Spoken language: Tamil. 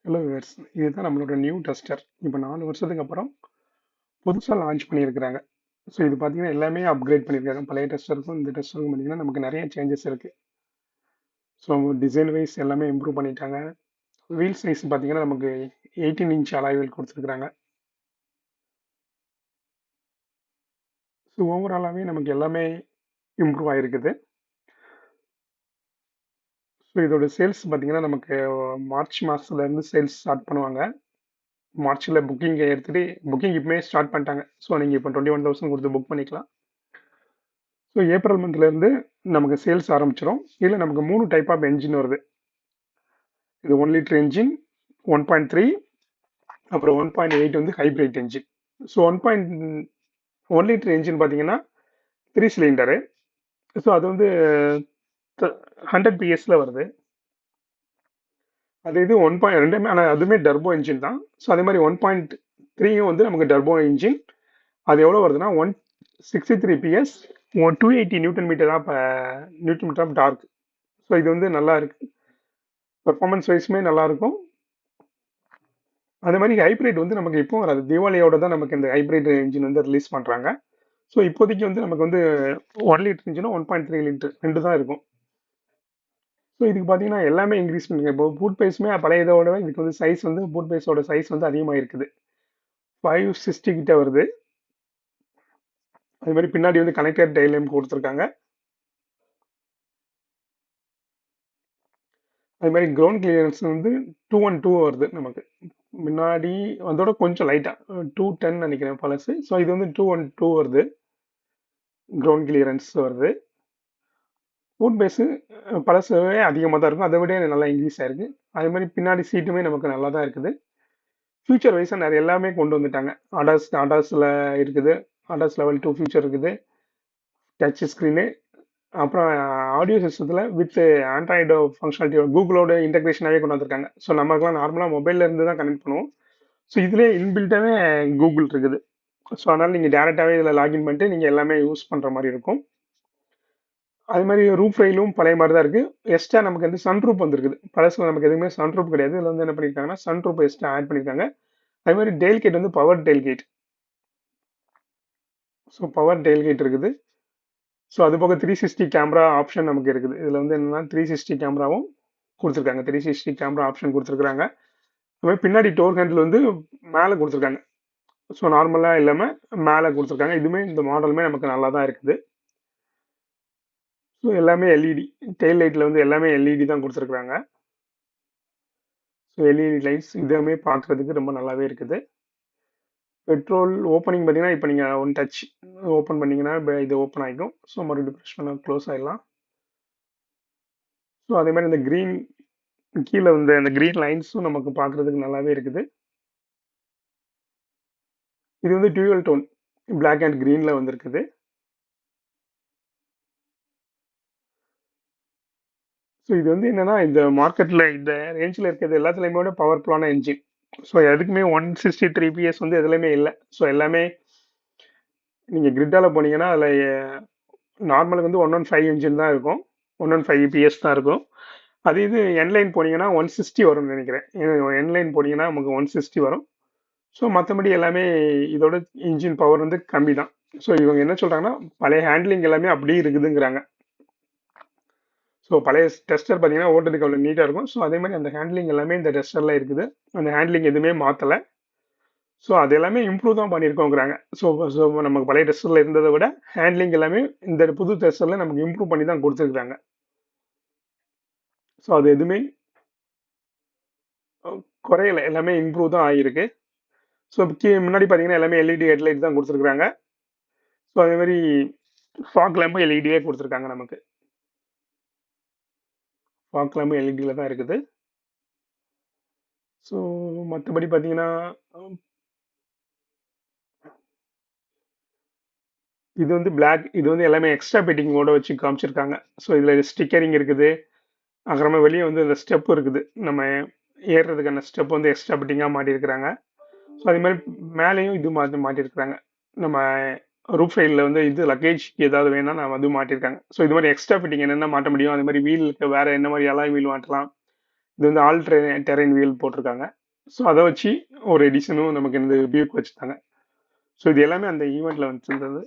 ஹலோ விவர்ஸ், இதுதான் நம்மளோட நியூ டெஸ்டர். இப்போ 4 வருஷத்துக்கு அப்புறம் புதுசாக லான்ச் பண்ணியிருக்கிறாங்க. ஸோ இது பார்த்தீங்கன்னா எல்லாமே அப்கிரேட் பண்ணியிருக்காங்க. பழைய டெஸ்டருக்கும் இந்த டெஸ்டருக்கும் பார்த்தீங்கன்னா நமக்கு நிறைய சேஞ்சஸ் இருக்குது. ஸோ டிசைன் வைஸ் எல்லாமே இம்ப்ரூவ் பண்ணிட்டாங்க. வீல் சைஸ் பார்த்தீங்கன்னா நமக்கு 18 இன்ச் அலாய் வீல் கொடுத்துருக்குறாங்க. ஸோ ஓவராலாகவே நமக்கு எல்லாமே இம்ப்ரூவ் ஆகிருக்குது. ஸோ இதோட சேல்ஸ் பார்த்தீங்கன்னா நமக்கு மார்ச் மாதத்துலேருந்து சேல்ஸ் ஸ்டார்ட் பண்ணுவாங்க. மார்ச்சில் புக்கிங் எடுத்துகிட்டு புக்கிங் இப்போமே ஸ்டார்ட் பண்ணிட்டாங்க. ஸோ நீங்கள் இப்போ 21,000 கொடுத்து புக் பண்ணிக்கலாம். ஸோ ஏப்ரல் மந்த்லேருந்து நமக்கு சேல்ஸ் ஆரம்பிச்சிடும். இதில் நமக்கு 3 டைப் ஆஃப் என்ஜின் வருது. இது 1 லிட்டர் என்ஜின், 1.3, அப்புறம் 1.8 வந்து hybrid engine. So 1.1 litre engine பார்த்தீங்கன்னா 3 சிலிண்டரு. ஸோ அது வந்து 100 பிஎஸ்ல வருது. அது இது 1.2, ஆனால் அதுவுமே டர்போ என்ஜின் தான். ஸோ அதே மாதிரி 1.3யும் வந்து நமக்கு டர்போ என்ஜின். அது எவ்வளோ வருதுன்னா 163 PS, 280 newton metre of torque. So இது வந்து நல்லா இருக்கு. பெர்ஃபார்மன்ஸ் வைஸுமே நல்லா இருக்கும். அதே மாதிரி ஹைப்ரிட் வந்து நமக்கு இப்போ வராது. தீபாவளியோட தான் நமக்கு இந்த ஹைப்ரிட் இன்ஜின் வந்து ரிலீஸ் பண்ணுறாங்க. ஸோ இப்போதைக்கு வந்து நமக்கு வந்து 1 லிட்டர் இன்ஜினும் 1.3 லிட்டர் ரெண்டு தான் இருக்கும். ஸோ இதுக்கு பார்த்தீங்கன்னா எல்லாமே இன்க்ரீஸ் பண்ணுங்க. இப்போ பூட் பேஸுமே பழைய இதோட இதுக்கு வந்து சைஸ் வந்து பூட் பேஸோட சைஸ் வந்து அதிகமாக இருக்குது. 560 கிட்ட வருது. அது மாதிரி பின்னாடி வந்து கனெக்டட் டைலையும் கொடுத்துருக்காங்க. அது மாதிரி கிரவுண்ட் கிளியரன்ஸ் வந்து 212 வருது நமக்கு. முன்னாடி அதோட கொஞ்சம் லைட்டாக 210 நினைக்கிறேன் பழசு. ஸோ இது வந்து 212 வருது. கிரவுண்ட் கிளியரன்ஸ் வருது. ஃபுட் பேஸு பழசுவே அதிகமாக தான் இருக்கும். அதை விட நல்லா இன்க்ரீஸ் ஆயிருக்கு. அதே மாதிரி பின்னாடி சீட்டுமே நமக்கு நல்லா தான் இருக்குது. ஃபியூச்சர் வைஸாக நிறைய எல்லாமே கொண்டு வந்துட்டாங்க. அடாஸில் இருக்குது. அடாஸ் லெவல் 2 ஃபியூச்சர் இருக்குது. டச் ஸ்க்ரீனு, அப்புறம் ஆடியோ சிஸ்டத்தில் வித் ஆண்ட்ராய்டு ஃபங்க்ஷனாலிட்டி கூகுளோட இன்டெகிரேஷனாகவே கொண்டு வந்திருக்காங்க. ஸோ நமக்குலாம் நார்மலாக மொபைலில் இருந்து தான் கனெக்ட் பண்ணுவோம். ஸோ இதுலேயே இன்பில்ட்டாகவே கூகுள் இருக்குது. ஸோ அதனால் நீங்கள் டேரெக்டாகவே இதில் லாகின் பண்ணிட்டு நீங்கள் எல்லாமே யூஸ் பண்ணுற மாதிரி இருக்கும். அது மாதிரி ரூஃப் ரயிலும் பழைய மாதிரி தான் இருக்குது. எக்ஸ்ட்ரா நமக்கு வந்து சன் ரூப் வந்துருக்குது. பழசில் நமக்கு எதுவுமே சன் ரூப் கிடையாது. இதில் வந்து என்ன பண்ணியிருக்காங்கன்னா சன் ரூப் எக்ஸ்ட்ரா ஆட் பண்ணியிருக்காங்க. அதே மாதிரி டெயில் கேட் வந்து power tailgate. So power tailgate இருக்குது. ஸோ அது போக 360 கேமரா ஆப்ஷன் நமக்கு இருக்குது. இதில் வந்து என்னன்னா 360 கேமராவும் கொடுத்துருக்காங்க. 360 கேமரா ஆப்ஷன் கொடுத்துருக்காங்க. அது மாதிரி பின்னாடி டோர் ஹேண்டில் வந்து மேலே கொடுத்துருக்காங்க. ஸோ நார்மலாக இல்லாமல் மேலே கொடுத்துருக்காங்க. இதுவுமே இந்த மாடலுமே நமக்கு நல்லா தான் இருக்குது. ஸோ எல்லாமே எல்இடி. டெயில் லைட்டில் வந்து எல்லாமே எல்இடி தான் கொடுத்துருக்குறாங்க. ஸோ எல்இடி லைட்ஸ் இதுவுமே பார்க்குறதுக்கு ரொம்ப நல்லாவே இருக்குது. பெட்ரோல் ஓப்பனிங் பார்த்தீங்கன்னா இப்போ நீங்கள் ஒன் டச் ஓப்பன் பண்ணிங்கன்னா இது ஓப்பன் ஆகிக்கும். ஸோ மறுபடியும் ப்ரெஷ் பண்ண க்ளோஸ் ஆகிடலாம். ஸோ அதே மாதிரி இந்த க்ரீன் கீழே வந்து அந்த க்ரீன் லைன்ஸும் நமக்கு பார்க்குறதுக்கு நல்லாவே இருக்குது. இது வந்து டியூவல் டோன் பிளாக் அண்ட் க்ரீனில் வந்துருக்குது. ஸோ இது வந்து என்னன்னா இந்த மார்க்கெட்டில் இந்த ரேஞ்சில் இருக்கிறது எல்லாத்துலேயுமே பவர்ஃபுல்லான என்ஜின். ஸோ எதுக்குமே 163 பிஎஸ் வந்து எதுலையுமே இல்லை. ஸோ எல்லாமே நீங்கள் கிரிட்டால் போனீங்கன்னா அதில் நார்மலுக்கு வந்து 115 இன்ஜின் தான் இருக்கும். 115 பிஎஸ் தான் இருக்கும். அது இது என்லைன் போனீங்கன்னா 160 வரும்னு நினைக்கிறேன். என்லைன் போனீங்கன்னா நமக்கு 160 வரும். ஸோ மற்றபடி எல்லாமே இதோட இன்ஜின் பவர் வந்து கம்மி தான். ஸோ இவங்க என்ன சொல்கிறாங்கன்னா பழைய ஹேண்ட்லிங் எல்லாமே அப்படியே இருக்குதுங்கிறாங்க. ஸோ பழைய டெஸ்டர் பார்த்தீங்கன்னா ஓட்டுறதுக்கு அவ்வளோ நீட்டாக இருக்கும். ஸோ அதே மாதிரி அந்த ஹேண்ட்லிங் எல்லாமே இந்த டெஸ்டரில் இருக்குது. அந்த ஹேண்ட்லிங் எதுவுமே மாற்றலை. ஸோ அது எல்லாமே இம்ப்ரூவ் தான் பண்ணியிருக்கோங்கிறாங்க. ஸோ ஸோ நமக்கு பழைய டெஸ்டரில் இருந்ததை விட ஹேண்ட்லிங் எல்லாமே இந்த புது டெஸ்டரில் நமக்கு இம்ப்ரூவ் பண்ணி தான் கொடுத்துருக்குறாங்க. ஸோ அது எதுவுமே குறையலை, எல்லாமே இம்ப்ரூவ் தான் ஆகியிருக்கு. ஸோ முன்னாடி பார்த்தீங்கன்னா எல்லாமே எல்இடி ஹெட்லைட் தான் கொடுத்துருக்குறாங்க. ஸோ அதே மாதிரி ஃபாக் லேம்பும் எல்இடியே கொடுத்துருக்காங்க நமக்கு. ஃபாக் லேம்பும் எல்இடியில் தான் இருக்குது. ஸோ மற்றபடி பார்த்தீங்கன்னா இது வந்து பிளாக், இது வந்து எல்லாமே எக்ஸ்ட்ரா பெட்டிங்கோட வச்சு காமிச்சிருக்காங்க. ஸோ இதில் ஸ்டிக்கரிங் இருக்குது. அப்புறமா வெளியே வந்து இந்த ஸ்டெப் இருக்குது. நம்ம ஏறுறதுக்கான ஸ்டெப் வந்து எக்ஸ்ட்ரா பெட்டிங்காக மாட்டியிருக்கிறாங்க. ஸோ அதே மாதிரி மேலேயும் இது மாட்டியிருக்கிறாங்க. நம்ம ரூஃப் சைடில் வந்து இது லக்கேஜ்க்கு ஏதாவது வேணா நான் வந்து மாட்டியிருக்காங்க. ஸோ இது மாதிரி எக்ஸ்ட்ரா ஃபிட்டிங் என்னென்ன மாட்ட முடியும், அது மாதிரி வீலுக்கு வேற என்ன மாதிரி அலாய் வீல் மாட்டலாம், இது வந்து ஆல் டெரைன் வீல் போட்டிருக்காங்க. ஸோ அதை வச்சு ஒரு எடிஷனும் நமக்கு இந்த வியூக்கு வச்சுட்டாங்க. ஸோ இது எல்லாமே அந்த ஈவெண்ட்ல வச்சிருந்தது.